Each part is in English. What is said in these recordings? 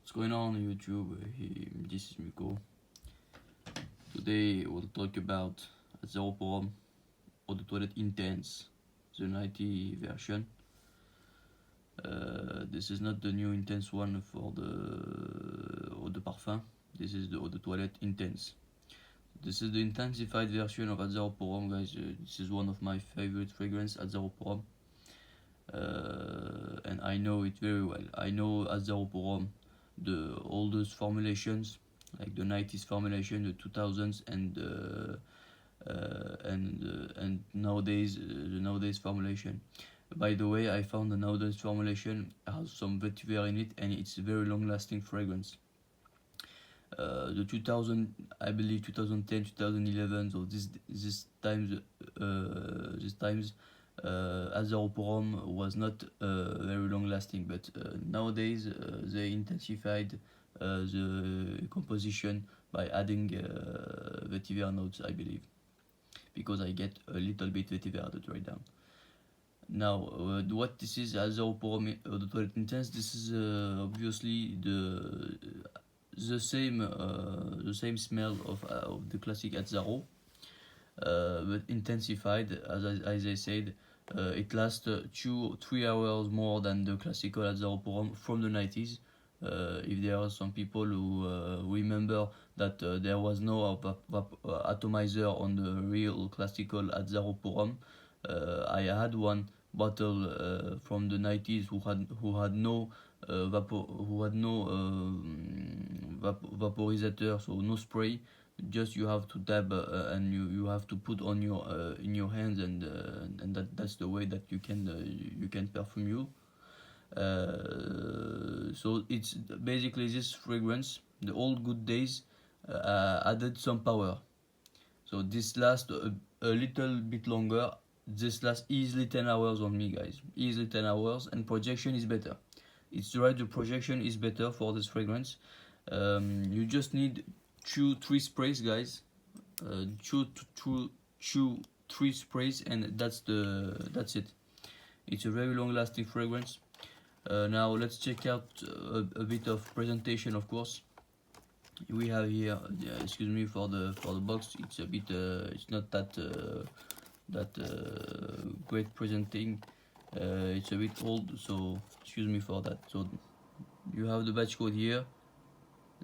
What's going on YouTube? This is Miko. Today we'll talk about Zero Porum Eau de Toilette Intense, the 90 version. This is not the new intense one for the Eau de Parfum. This is the Eau de Toilette Intense. This is the intensified version of Zero Porum, guys. This is one of my favorite fragrances at Zero Porum. And I know it very well. I know at Zero Porum the oldest formulations, like the 90s formulation, the 2000s, and nowadays the nowadays formulation. By the way, I found the nowadays formulation has some vetiver in it, and it's a very long-lasting fragrance. The 2000, I believe 2010, 2011, so this times Zero Porum was not very long lasting, but nowadays they intensified the composition by adding vetiver notes, I believe, because I get a little bit vetiver at the trade down. Now, what this is Zero Porum Eau de Toilette Intense. This is obviously the same smell of the classic Azzaro, but intensified, as I said. It lasts 2-3 hours more than the classical Azzaro Porum from the 90s. If there are some people who remember that there was no atomizer on the real classical Azzaro Porum, I had one bottle from the 90s who had no vaporizer, so no spray. Just you have to dab and you have to put on your in your hands, and that's the way that you can perfume you. So it's basically this fragrance, the old good days, added some power. So this lasts a little bit longer. This lasts easily 10 hours on me, guys. Easily 10 hours, and projection is better. It's right, the projection is better for this fragrance. You just need 2-3 sprays, guys. 2-3 sprays, and that's it. It's a very long lasting fragrance. Now let's check out a bit of presentation. Of course, we have here, excuse me for the box, it's a bit it's not that great presenting. It's a bit old, so excuse me for that. So you have the batch code here,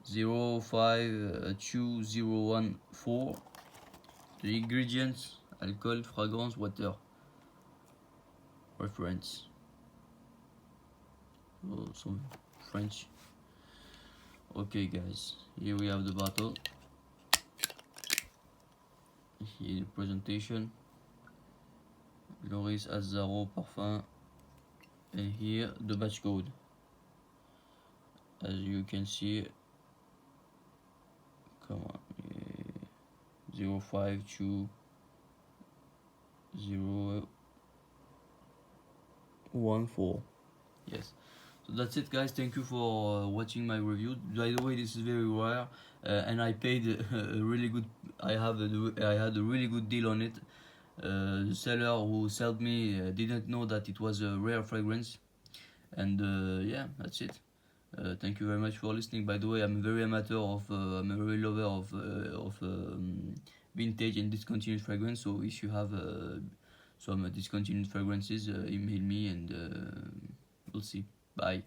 052014. The ingredients: alcohol, fragrance, water. Reference, so some French. Okay, guys, here we have the bottle. Here the presentation, Loris Azzaro Parfum, and here the batch code. As you can see, come on, 052014. Yes. So that's it, guys. Thank you for watching my review. By the way, this is very rare, and I paid a really good. I had a really good deal on it. The seller who sold me didn't know that it was a rare fragrance, and yeah, that's it. Thank you very much for listening. By the way, I'm a very lover of vintage and discontinued fragrance. So if you have some discontinued fragrances, email me, and we'll see. Bye.